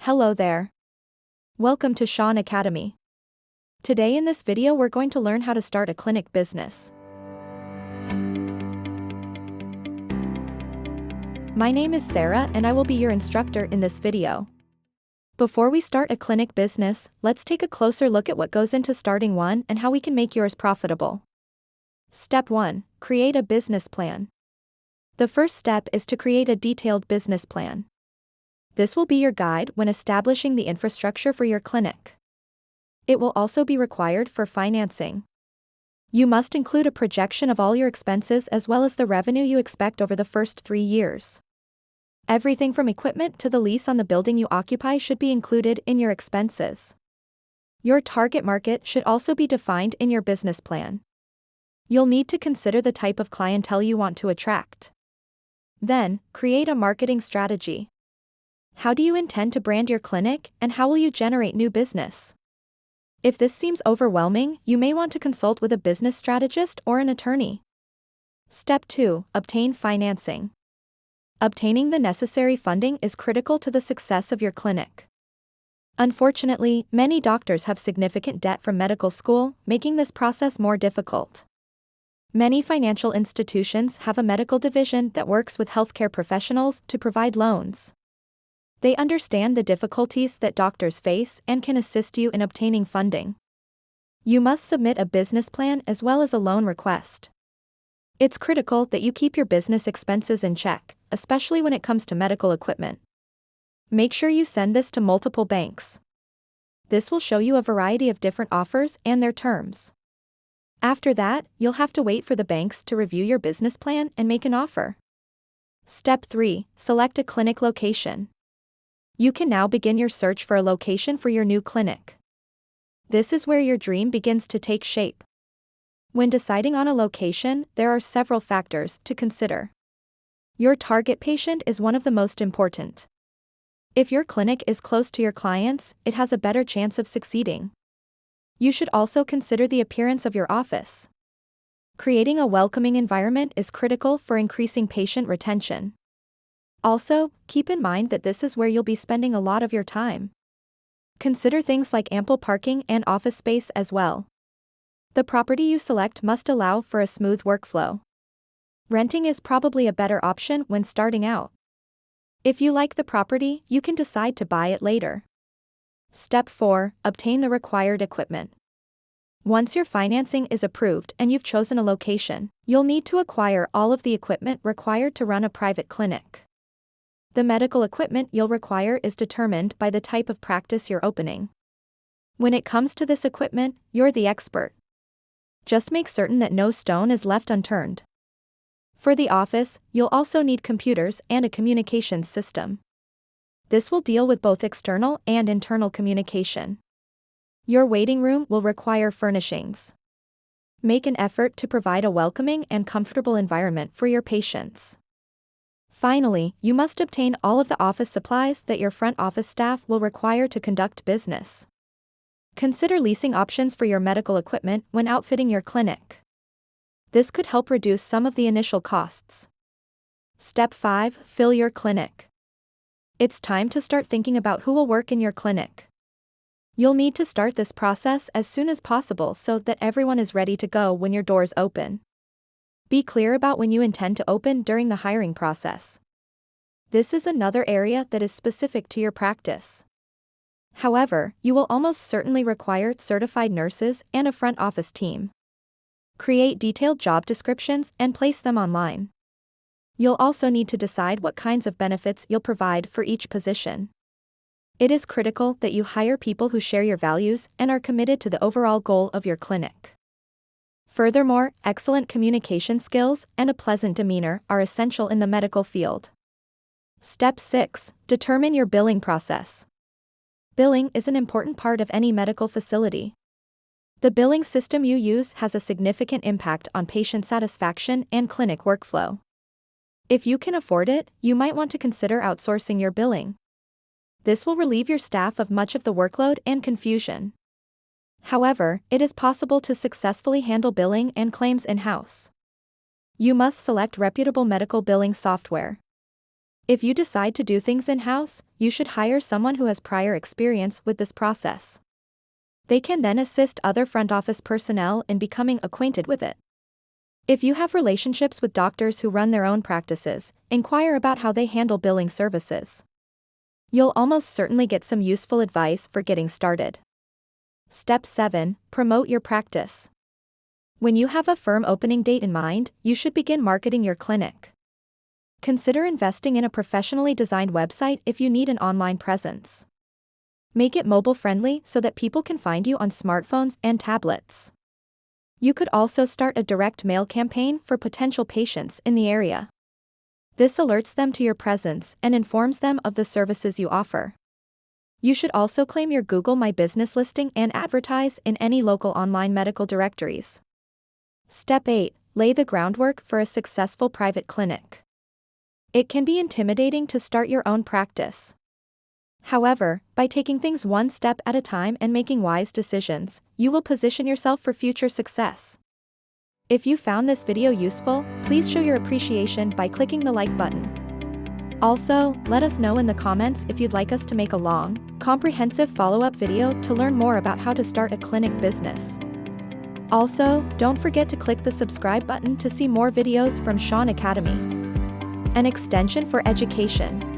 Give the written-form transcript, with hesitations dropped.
Hello there. Welcome to Shaun Academy. Today in this video we're going to learn how to start a clinic business. My name is Sarah and I will be your instructor in this video. Before we start a clinic business, let's take a closer look at what goes into starting one and how we can make yours profitable. Step 1. Create a business plan. The first step is to create a detailed business plan. This will be your guide when establishing the infrastructure for your clinic. It will also be required for financing. You must include a projection of all your expenses as well as the revenue you expect over the first 3 years. Everything from equipment to the lease on the building you occupy should be included in your expenses. Your target market should also be defined in your business plan. You'll need to consider the type of clientele you want to attract. Then, create a marketing strategy. How do you intend to brand your clinic, and how will you generate new business? If this seems overwhelming, you may want to consult with a business strategist or an attorney. Step 2. Obtain financing. Obtaining the necessary funding is critical to the success of your clinic. Unfortunately, many doctors have significant debt from medical school, making this process more difficult. Many financial institutions have a medical division that works with healthcare professionals to provide loans. They understand the difficulties that doctors face and can assist you in obtaining funding. You must submit a business plan as well as a loan request. It's critical that you keep your business expenses in check, especially when it comes to medical equipment. Make sure you send this to multiple banks. This will show you a variety of different offers and their terms. After that, you'll have to wait for the banks to review your business plan and make an offer. Step 3. Select a clinic location. You can now begin your search for a location for your new clinic. This is where your dream begins to take shape. When deciding on a location, there are several factors to consider. Your target patient is one of the most important. If your clinic is close to your clients, it has a better chance of succeeding. You should also consider the appearance of your office. Creating a welcoming environment is critical for increasing patient retention. Also, keep in mind that this is where you'll be spending a lot of your time. Consider things like ample parking and office space as well. The property you select must allow for a smooth workflow. Renting is probably a better option when starting out. If you like the property, you can decide to buy it later. Step 4. Obtain the required equipment. Once your financing is approved and you've chosen a location, you'll need to acquire all of the equipment required to run a private clinic. The medical equipment you'll require is determined by the type of practice you're opening. When it comes to this equipment, you're the expert. Just make certain that no stone is left unturned. For the office, you'll also need computers and a communications system. This will deal with both external and internal communication. Your waiting room will require furnishings. Make an effort to provide a welcoming and comfortable environment for your patients. Finally, you must obtain all of the office supplies that your front office staff will require to conduct business. Consider leasing options for your medical equipment when outfitting your clinic. This could help reduce some of the initial costs. Step 5. Fill your clinic. It's time to start thinking about who will work in your clinic. You'll need to start this process as soon as possible so that everyone is ready to go when your doors open. Be clear about when you intend to open during the hiring process. This is another area that is specific to your practice. However, you will almost certainly require certified nurses and a front office team. Create detailed job descriptions and place them online. You'll also need to decide what kinds of benefits you'll provide for each position. It is critical that you hire people who share your values and are committed to the overall goal of your clinic. Furthermore, excellent communication skills and a pleasant demeanor are essential in the medical field. Step 6. Determine your billing process. Billing is an important part of any medical facility. The billing system you use has a significant impact on patient satisfaction and clinic workflow. If you can afford it, you might want to consider outsourcing your billing. This will relieve your staff of much of the workload and confusion. However, it is possible to successfully handle billing and claims in-house. You must select reputable medical billing software. If you decide to do things in-house, you should hire someone who has prior experience with this process. They can then assist other front office personnel in becoming acquainted with it. If you have relationships with doctors who run their own practices, inquire about how they handle billing services. You'll almost certainly get some useful advice for getting started. Step 7. Promote your practice. When you have a firm opening date in mind, you should begin marketing your clinic. Consider investing in a professionally designed website if you need an online presence. Make it mobile-friendly so that people can find you on smartphones and tablets. You could also start a direct mail campaign for potential patients in the area. This alerts them to your presence and informs them of the services you offer. You should also claim your Google My Business listing and advertise in any local online medical directories. Step 8. Lay the groundwork for a successful private clinic. It can be intimidating to start your own practice. However, by taking things one step at a time and making wise decisions, you will position yourself for future success. If you found this video useful, please show your appreciation by clicking the like button. Also, let us know in the comments if you'd like us to make a long, comprehensive follow-up video to learn more about how to start a clinic business. Also, don't forget to click the subscribe button to see more videos from Shaun Academy, an extension for education.